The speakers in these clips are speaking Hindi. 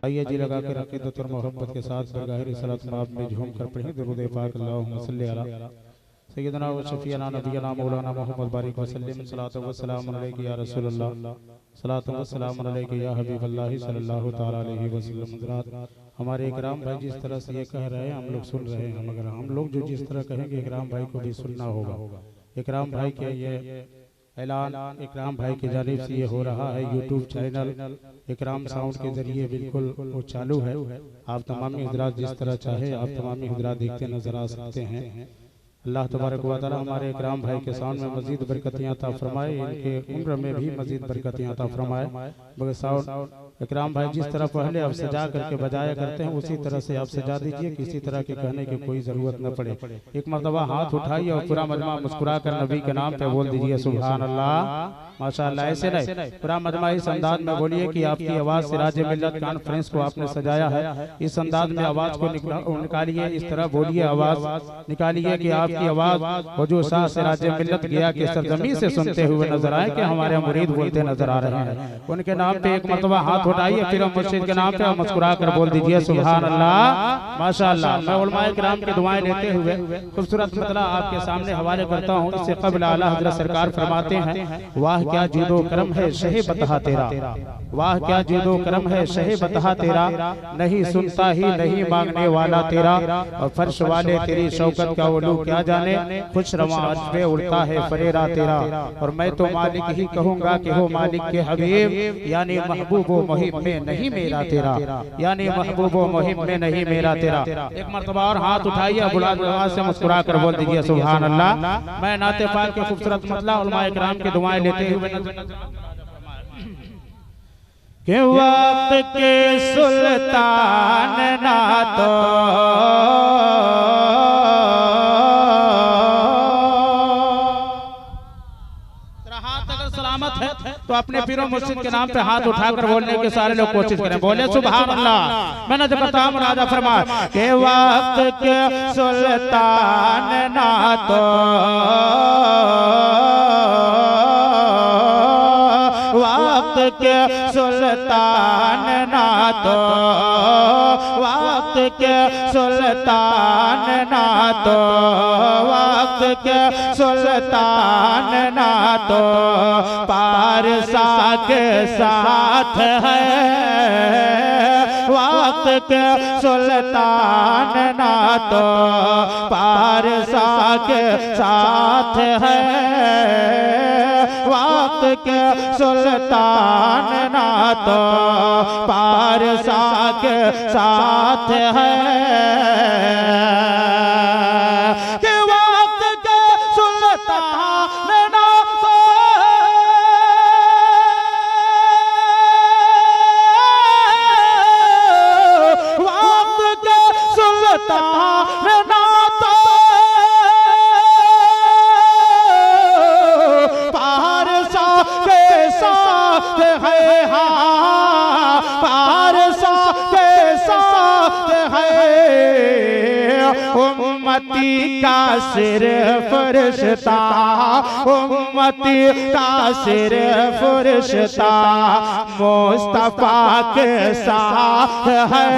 आइए जी लगा के अक़ीदत और मोहब्बत के साथ बरगाह सलात माब में झूम कर पढ़ें दुरूद पाक अल्लाहुम्मा सल्ली अला सय्यदना व शफीअना नबियना मौलाना मोहम्मद बारिक वसल्लम सलातो व सलाम अलैका या रसूलल्लाह सलातो व सलाम अलैका या हबीबल्लाह सल्लल्लाहु तआला अलैहि वसल्लम। हज़रात हमारे इकराम भाई जिस तरह से ये कह रहे हैं हम लोग सुन रहे हैं, मगर हम लोग जो जिस तरह कहेंगे इकराम भाई को भी सुनना होगा। इकराम भाई के ये ऐलान इकराम भाई की जानिब से ये हो रहा है। यूट्यूब चैनल इकराम साउंड के जरिए बिल्कुल वो चालू है। आप तमामी हज़रात जिस तरह चाहे आप तमामी हज़रात देखते नजर आ सकते हैं। अल्लाह तबारक व तआला हमारे इकराम भाई के साउंड में मजीद बरकतियाँ अता फरमाए, इनके उम्र में भी मजीद बरकतियाँ अता फरमाए। मगर साउंड इकराम भाई जिस तरह पहले आप सजा करके बजाया करते हैं उसी तरह से आप सजा दीजिए, किसी तरह के कहने की कोई ज़रूरत न पड़े। एक मरतबा हाथ उठाइए और पूरा मजमा मुस्कुरा कर नबी के नाम पे बोल दीजिए सुभान अल्लाह माशाअल्लाह। ऐसे नहीं, पूरा मजमा इस अंदाज में बोलिए कि आपकी आवाज़ सिराज मिल्लत कॉन्फ्रेंस को आपने सजाया है, इस अंदाज में आवाज़ को निकालिए, इस तरह बोलिए, आवाज़ निकालिए कि आपकी आवाज़ हुजूर शाह सिराज मिल्लत गया के सरजमी से सुनते हुए नजर आए कि हमारे मुरीद बोलते नजर आ रहे हैं। उनके नाम पे एक मरतबा हाथ उठाइए, फिर मुर्शिद के नाम पे मुस्कुरा कर बोल दीजिए सुभान अल्लाह माशाअल्लाह। मैं उलमाए किराम की दुआएं लेते हुए खूबसूरत मतला आपके सामने हवाले करता हूँ। इससे कबल आला हज़रत सरकार फरमाते हैं, वाह क्या जूदो करम है शहे बतहा तेरा, वाह क्या जूदो करम है शहे बतहा तेरा, नहीं सुनता ही नहीं मांगने वाला तेरा, और फर्श वाले तेरी शौकत का उलू क्या जाने, खुश रवां अर्श पे उड़ता है फरेरा तेरा। और मैं तो मालिक ही कहूँगा कि हो मालिक के हबीब, यानी महबूब व मुहिब में नहीं मेरा तेरा, यानी महबूब व मुहिब में नहीं मेरा तेरा। एक मरतबा और हाथ उठाइए, बुलंद आवाज से मुस्कुरा कर बोल दीजिए सुभान अल्लाह। मैं नाते पाक के खूबसूरत मतला उलमाए किराम की दुआएं लेते हुए के वक्त के सुल्तान ना तो तो अपने पीरो मुर्शिद के नाम पे हाथ उठाकर बोलने के सारे लोग कोशिश करें, बोले सुभान अल्लाह। मैंने जो कहता हूँ राजा फरमाया के वक्त के सुल्तान ना तो वक्त के सुल्तान ना तो वक्त के सुल्तान ना तो वक्त के सुल्तान ना तो पारसा के साथ है, वक्त के सुल्तान ना तो पारसा के साथ है, वक्त के सुल्तान ना तो पारसा के साथ है। उम्मती का सिर फरिश्ता, उम्मती का सिर फरिश्ता मुस्तफा के साथ है,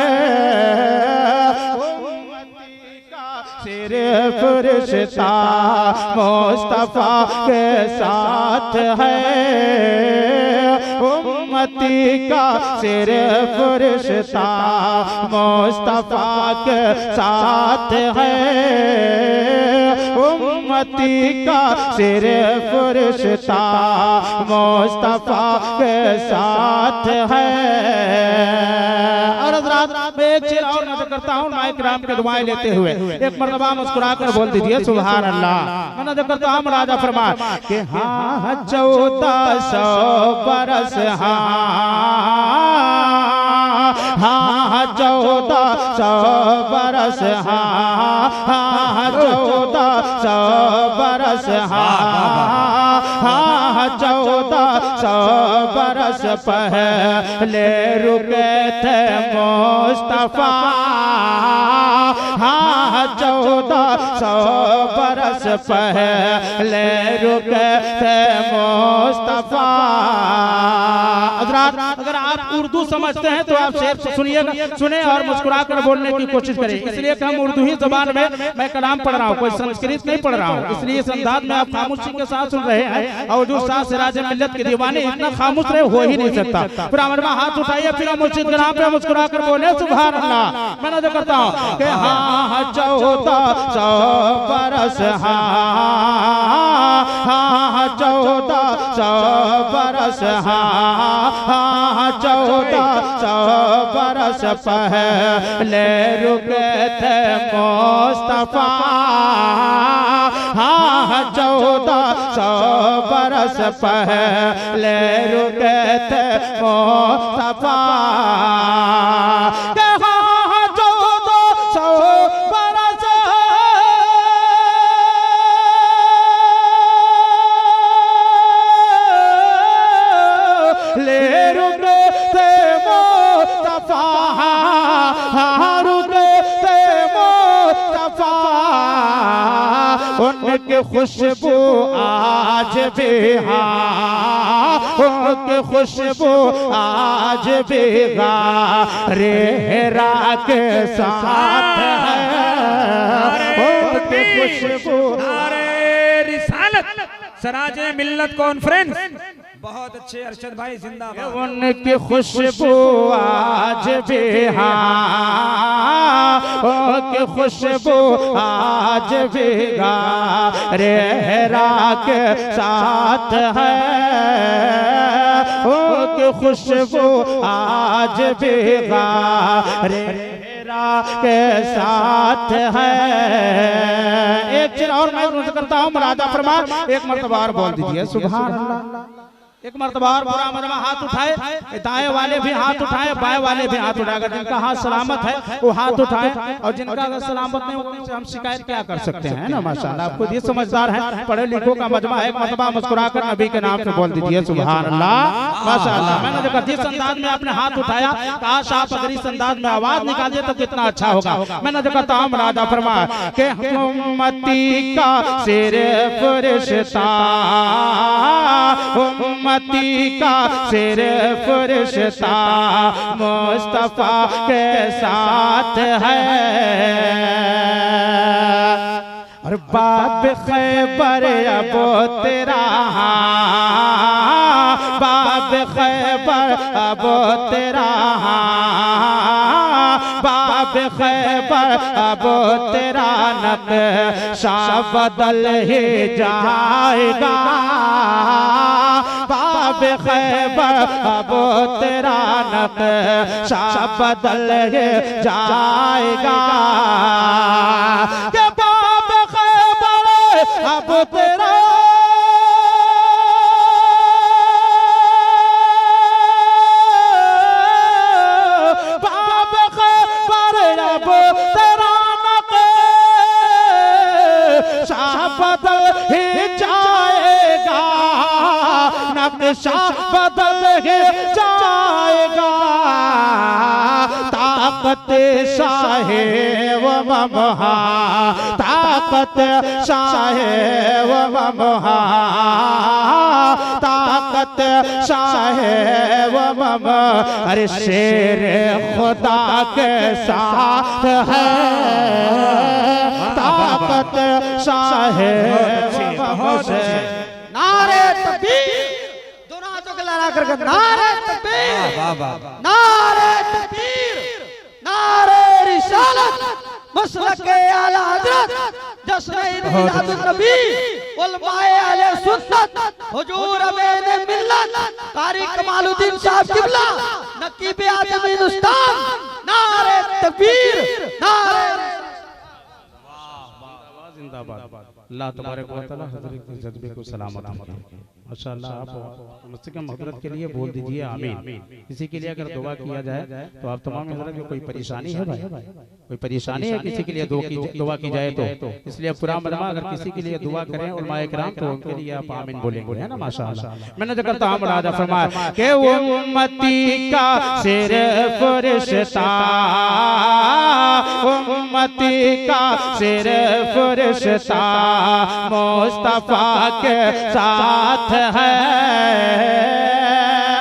सिर फरिश्ता मुस्तफा के साथ है, उम्मती का सिर फरिश्ता मुस्तफा के साथ है, उम्मती का सिर फरिश्ता मुस्तफा के साथ है। और हज़रात मैं एक चीज और नजर करता हूँ, मैं किराम के दुआएं लेते हुए एक मरतबा मुस्कुरा कर बोल दीजिए सुभान अल्लाह। मैं नजर करता हूँ राजा फरमाया कि हाँ 1400 बरस हाँ 1400 बरस हाँ 1400 बरस हाँ 1400 बरस पहले रुके थे मुस्तफा, हाँ 1400 बरस पहले रुके थे मुस्तफा। अगर आप उर्दू समझते हैं तो आप शेर सुनिएगा, सुने और मुस्कुरा कर बोलने की कोशिश करें, इसलिए कि हम उर्दू ही जबान में मैं कलाम पढ़ रहा हूँ, कोई संस्कृत नहीं पढ़ रहा हूँ, इसलिए इस अंदाज में आप खामोशी के साथ सुन रहे हैं। और जो साथ सिराज मिल्लत के दीवाने इतना खामोश रहे हो ही नहीं सकता। फिर अमरमा हाथ उठाइए, फिर मुर्शिद के नाम पे मुस्कुरा कर बोले सुभान अल्लाह। मैं नजर करता हूँ कि हाँ 1400 बरस, हाँ 1400 बरस, हाँ 1400 बरस पहले रुके थे मुस्तफा, हाँ 1400 बरस पहले रुके थे मुस्तफा। उनकी खुशबू आज भी, हाँ उनकी खुशबू आज भी गारे हिरा के साथ है, उनकी खुशबू। नारे रिसालत सिराज मिल्लत कॉन्फ्रेंस, बहुत अच्छे अरशद भाई जिंदाबाद। उनकी खुशबू आज भी, हाँ उनकी खुशबू आज भी गारे हिरा के साथ है, उनकी खुशबू आज भी गारे हिरा के साथ है। एक चीज और मैं अर्ज करता हूँ, मुरादा फरमा एक मर्तबा और बोल दीजिए सुभान अल्लाह। एक मर्तबा और पूरा मरवा हाथ उठाए, दाएं वाले भी हाथ उठाए, बाएं वाले भी हाथ उठाए। अगर जिनका हाथ सलामत है वो हाथ उठाए, और जिनका अगर सलामत नहीं उनसे हम शिकायत क्या कर सकते हैं ना। माशाल्लाह आप खुद ये समझदार है, पढ़े लिखों का मजमा है। एक मर्तबा मुस्कुराकर नबी के नाम से बोल दीजिए सुभान अल्लाह। माशाल्लाह मैंने देखा जिस अंदाज में आपने हाथ उठाया, काश आप अगर इस अंदाज में आवाज निकालिए तो कितना अच्छा होगा। मैंने देखा ताम राजा फरमाया कि उम्मती का सिर्फ रिश्ता, उम्मती का सिर्फ रिश्ता मुस्तफा के साथ है। और बाप खैबर अब तेरा, बाप खैबर अब तेरा, बाप खैबर अब तेरा नक्शा बदल ही जाएगा, बाब खैबर अब तेरा नक्शा बदल ही जाएगा। के बाब खैबर अब तेरा नक्शा बदल ही जाएगा। ताकत शाहे व ममहा, ताकत शाहे व ममहा, ताकत शाहे व मम। अरे शेर खुदा के साथ है, ताकत शाहे व मम। नारे तकबीर, दोनों हाथों को लहरा कर नारे तकबीर, नारे तकबीर, नारे रिसालत, मसलक आला हजरत, जश्न मिलादुन नबी, उलमाए अहले सुन्नत, हुजूर अमीन मिल्लत, कारी कमालुद्दीन साहब किबला, नकीब आज़म हिंदुस्तान। नारे तकबीर, नारे जिंदाबाद। अल्लाह तबारक व तआला हज़रत के जज्बे को सलामत रखे। माशाअल्लाह आप मुस्तक़िम हज़रत के लिए बोल दीजिए आमीन। किसी के लिए अगर दुआ किया जाए तो आप तमाम हज़रत को कोई परेशानी है भाई, कोई परेशानी है किसी के लिए दुआ की जाए तो, इसलिए पूरा मजमा अगर किसी के लिए दुआ करें उलमाए किराम तो उनके लिए आप आमीन बोलेंगे, है ना। माशाअल्लाह मैंने जो करता हूं राजा फरमाया कि उम्मती का सिर्फ रिश्ता, उम्मती का सिर्फ रिश्ता मुस्तफा के साथ है।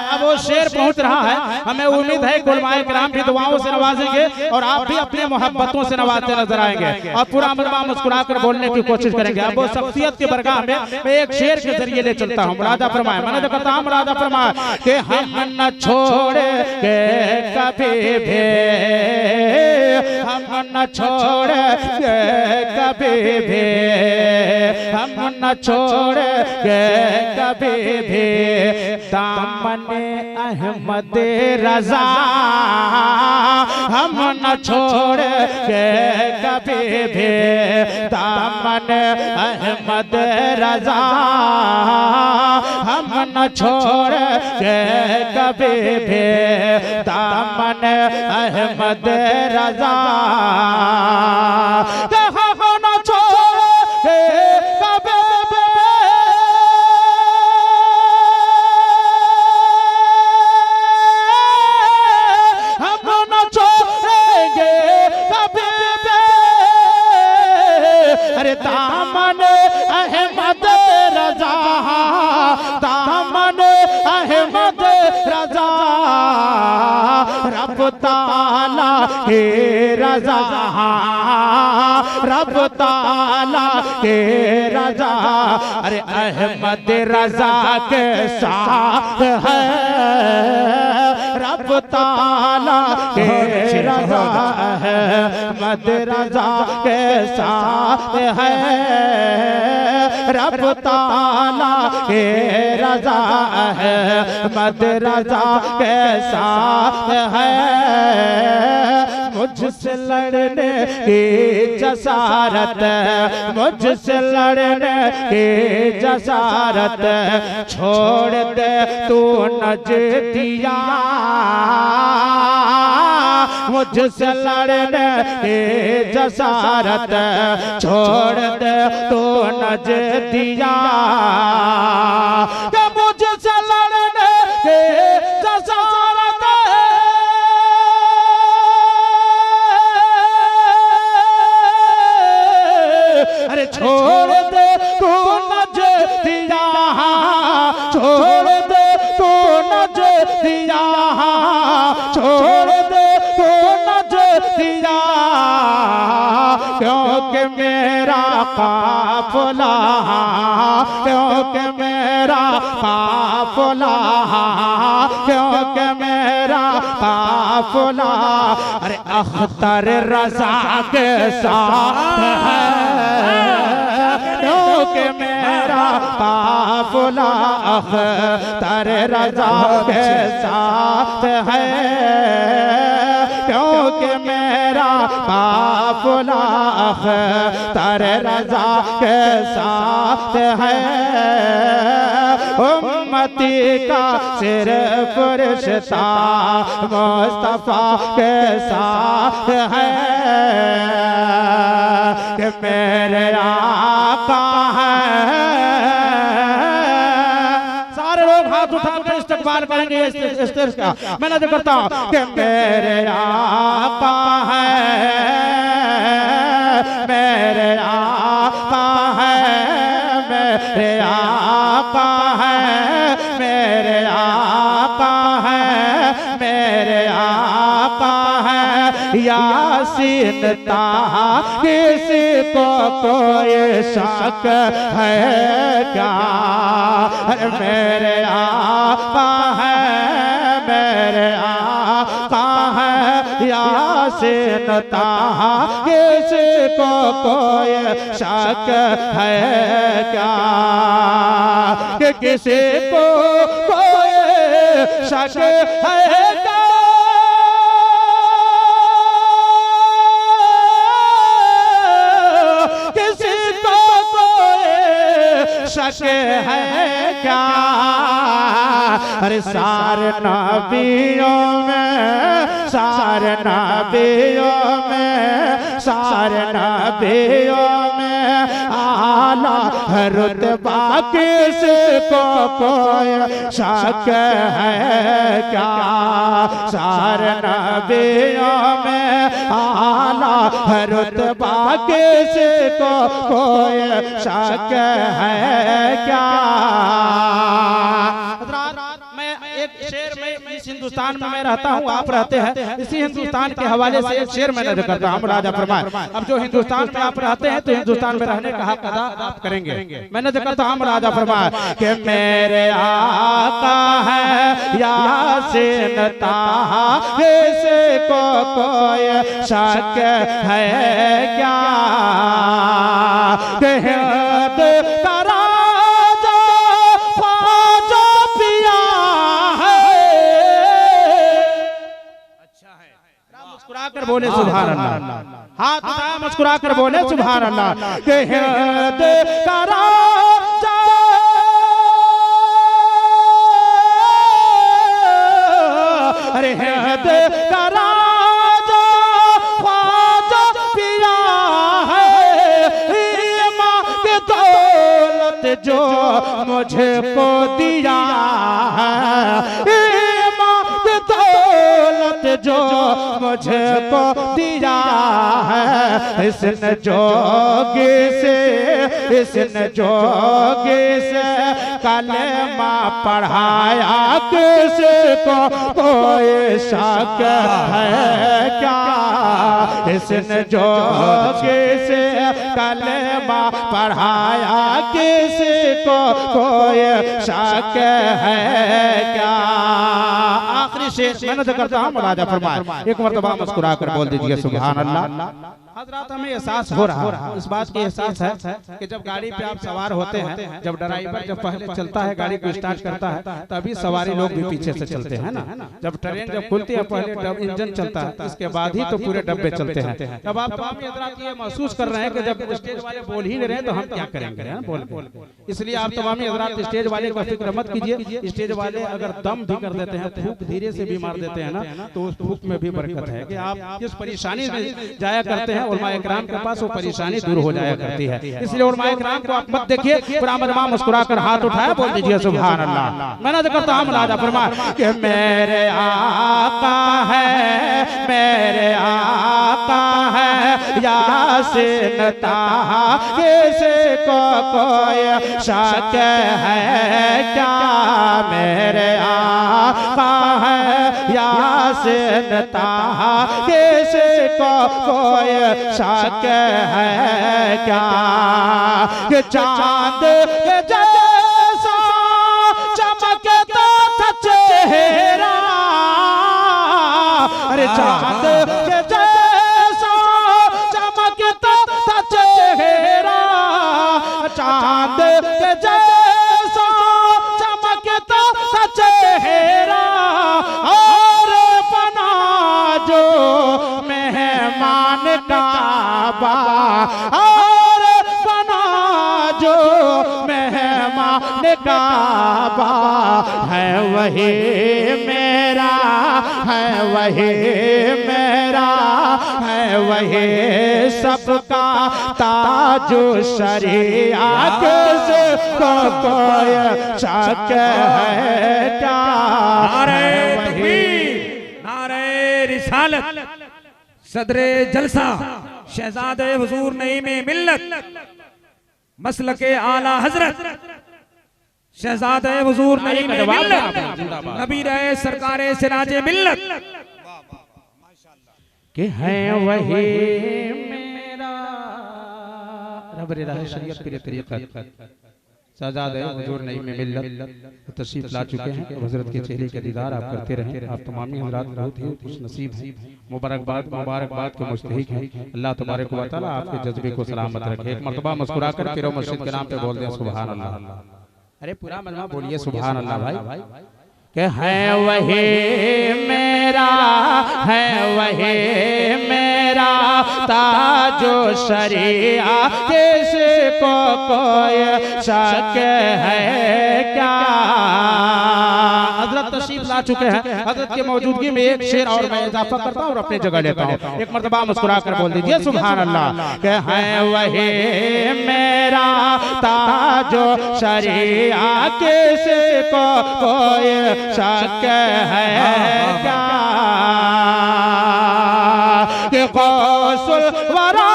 अब वो शेर पहुंच रहा है। हमें उम्मीद है कि उलमाए किराम भी दुआओं से नवाजेंगे और आप भी अपने मोहब्बतों से नवाजते नजर आएंगे और पूरा मजमा मुस्कुरा कर बोलने की कोशिश करेंगे। अब वो शख्सियत की बरगाह में मैं एक शेर के जरिए ले चलता हूँ। मुरादा फरमाए, मैंने तो कहता हूँ मुरादा फरमाए कि हम न छोड़े कभी भी, हम न छोड़े कभी भी, हम न छोड़े कभी भी दामने अहमद रजा, हम न छोड़े कभी भी दामने अहमद रजा, हम न छोड़े कभी भी दामने अहमद रजा, हम न छोड़े कभी भी, हम न छोड़ेंगे कभी भी, अरे दामन अहमद रजा, दामन अहमद रजा, रब ताला के रजा, रब ताला के रजा, अरे अहमद रजा के साथ है, रब ताला के रजा है, अहमद रजा के साथ है, रब ताला के रजा है, अहमद रजा के साथ है, मुझसे लड़ने की जसारत, मुझसे लड़ने की जसारत, छोड़ दे तू नजदिया, मुझसे लड़ने की जसारत, छोड़ दे तू नजदिया, मुझसे लड़ने की जसारत, अरे छोड़ दे तू नजदिया, छोड़ दे तू नजदिया, छोड़ दे तू नजदिया, क्योंकि मेरा काफिला, क्योंकि मेरा काफिला, क्योंकि मेरा काफिला, अरे अख्तर रजा के साथ है, क्योंकि मेरा काफिला अख्तर रजा के साथ है, क्योंकि मेरा काफिला अख्तर रजा के साथ है, उम्मती का सिर्फ रिश्ता मुस्तफा के साथ है, कि मेरे आका है, सारे लोग हाथ उठाकर इस्तकबाल करेंगे इस तरह का। मैं नज़र करता हूँ कि मेरे आका है, मेरे आका है, मेरे आका है, मेरे आका है, मेरे आका है, यासीन ताहा, किसी को कोई शक है क्या, मेरे आका है, मेरे आका है, यासीन ताहा, किसी को कोई शक है क्या, कि किसी को कोई शक है क्या, किसी को कोई शक है क्या, अरे सारे नबियों में, सारे नबियों में, सारे नबियों में आला रुतबा, किसको कोई शक है क्या, सारे नबियों में आला रुतबा, किसको कोई शक है क्या। मैं एक शेर में हिंदुस्तान में मैं रहता हूँ, आप रहते हैं, इसी हिंदुस्तान के हवाले से एक शेर मैं नज़र करता हूँ। राजा फरमाए, अब जो हिंदुस्तान में आप रहते हैं तो हिंदुस्तान में रहने का हक अदा आप करेंगे। मैं नज़र करता हूँ। राजा फरमाए कि मेरे आका है यासीन ताहा, इसको कोई शक है क्या? मुस्कुराकर बोले सुभान अल्लाह, हाथ उठाया मुस्कुराकर बोले सुभान अल्लाह। के हिंद का राजा अरे हिंद का राजा ख्वाजा पिया है, ईमान की दौलत जो मुझको दिया है, जो मुझको दिया है, इसने जोगी से कलमा पढ़ाया, किसको कोई शक है क्या? इसने जोगी से कलमा पढ़ाया, किसको कोई शक है क्या? आखिरी शेर मैं नज़र करता हूँ। राजा फरमाए, एक मर्तबा मुस्कुरा कर बोल दीजिए सुभान अल्लाह। हजरात हमें एहसास हो रहा है, इस बात की एहसास है कि जब गाड़ी पे आप सवार होते हैं, जब ड्राइवर जब पहले चलता है, गाड़ी को स्टार्ट करता है, तभी सवारी लोग भी पीछे से चलते हैं ना। जब ट्रेन जब खुलती है, पहले जब इंजन चलता है, इसके बाद ही तो पूरे डब्बे चलते हैं। तब आप तमाम हजरात ये महसूस कर रहे हैं कि जब स्टेज वाले बोल ही नहीं रहे तो हम क्या करेंगे, बोल। इसलिए आप तमाम हजरात स्टेज वाले को फिक्र मत कीजिए। स्टेज वाले अगर दम भी कर देते हैं, फूंक धीरे से भी मार देते हैं ना, तो उस फूंक में भी बरकत है कि आप जिस परेशानी से जाया करते हैं, उलमा इकराम के पास वो परेशानी दूर हो जाया करती है। इसलिए उलमा इकराम को आप मत देखिए। पूरा मजमा मुस्कुरा कर हाथ उठाया, बोल दीजिए सुभान अल्लाह। मैं नज़र करता हूँ। राजा फरमाए कि मेरे आका है, मेरे आका है यासीन ताहा, किसको कोई शक है क्या? मेरे आका है यासीन ताहा, किसको कोई शक है क्या? कि चांद के जैसा चमकता था चेहरा, अरे चांद के जैसा चमकता था चेहरा, चांद के जैसा चमकता था चेहरा, और बना जो मेहमान काबा, और बना जो मेहमान काबा, है वही मेरा, है वही मेरा, है वही सबका ताजो शरीयत, किसको कोई शक है क्या? नारे तकबीर, नारे रिसालत, सदरे जलसा, शहजादे हुजूर नईम मिल्लत, मसलके आला हजरत, शहजादे हुजूर नईम मिल्लत, नबी रहे सरकारे सिराजे मिल्लत, कि है वही मेरा रब रहे शरीयत पीर तरीक़त, शहजादे हुजूर नईम मिल्लत तशरीफ ला चुके हैं। हजरत के चेहरे के दीदार आप करते रहें। आप तमामी हजरात बहुत ही खुश नसीब हैं, मुबारकबाद के मुस्तहिक हैं। अल्लाह तबारक व तआला आपके जज्बे को सलामत रखे। एक मरतबा मुस्कुरा कर पीरो मस्जिद के नाम पे बोल दें सुभान अल्लाह। अरे पूरा मजमा बोलिए सुभान अल्लाह भाई। कि है वही मेरा, है वही मेरा ताजो शरिया, किसको कोई शक है क्या? हजरत तशरीफ ला चुके हैं। हजरत के मौजूदगी में एक शेर और मैं इजाफा करता हूँ और अपनी जगह लेता हूँ। एक मरतबा मुस्कुरा कर बोल दीजिए सुभान अल्लाह। कि है वही मेरा ताजो शरिया, किसको कोई शक है क्या? कि गौसुल वरा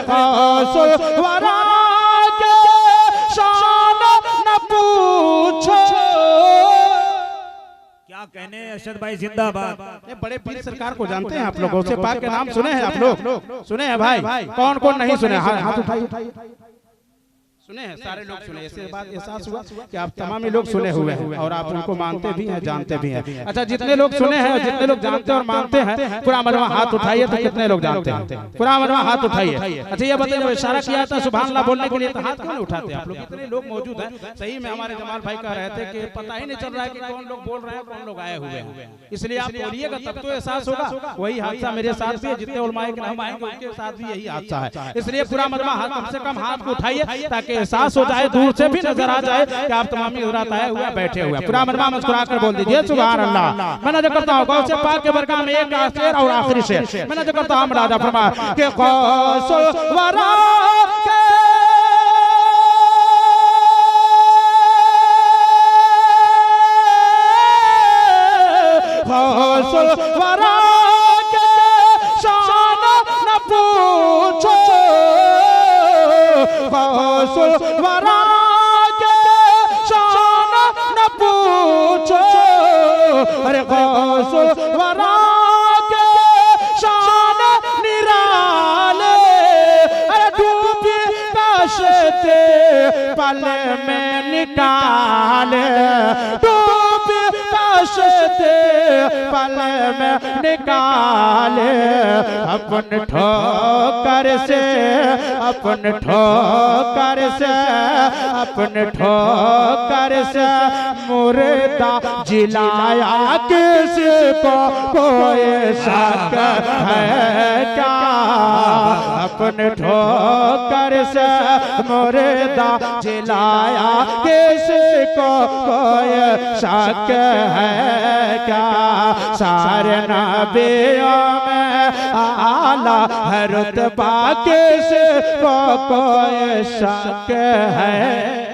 गौसुल वरा के कहने अरशद भाई जिंदाबाद। ये बड़े पीर सरकार को जानते हैं आप लोग, गौसे पाक के नाम सुने हैं आप लोग? सुने हैं भाई? कौन कौन नहीं सुने? हाथ उठाइए। सुने हैं सारे लोग सुने। इससे बात एहसास हुआ कि आप तमाम लोग सुने हुए हैं और आप उनको मानते भी हैं, जानते भी हैं। अच्छा, जितने लोग सुने हैं और जितने लोग जानते और मानते हैं, पूरा मजमा हाथ उठाइए। तो कितने लोग जानते हैं? पूरा मजमा हाथ उठाइए। अच्छा, ये बताइए, जब इशारा किया था सुभान अल्लाह बोलने के लिए, तो हाथ क्यों नहीं उठाते आप लोग? इतने लोग मौजूद हैं। सही में हमारे जमाल भाई कह रहे थे कि पता ही नहीं चल रहा है कि कौन लोग बोल रहे हैं, कौन लोग आए हुए हैं। इसलिए आप बोलिएगा तब तो एहसास होगा। वही हादसा मेरे साथ भी है, जितने उलमाए के नाम आएंगे उनके साथ भी यही हादसा है। इसलिए पूरा मजमा हाथ, कम से कम हाथ को उठाइए ताकि एहसास हो जाए, दूर से भी नजर आ जाए कि आप तमामी हजरात आए हुए बैठे हुए। पूरा मजमा मुस्कुरा कर बोल दीजिए सुभान अल्लाह। मैं नजर करता हूँ गौसे पाक के बरगाह में एक शेर और आखिरी शेर मैं नजर करता हूँ। राजा फरमा के गौसुल वरा गौसुल वरा के शान न पूछो, गौसुल वरा के शान न पूछो। अरे गौसुल वरा के शान निराले, अरे डूबी काशते पल में निकाले, डूबी काशते पल में निकाले। अपन ठोकर से, अपन ठोकर से, अपन ठोकर से मुर्दा जिलाया किसको कोई शक है क्या? अपन ठोकर से मुर्दा जिलाया किसको कोई शक है क्या? सारे नबियों में आला है रुतबा, किसको कोई शक है?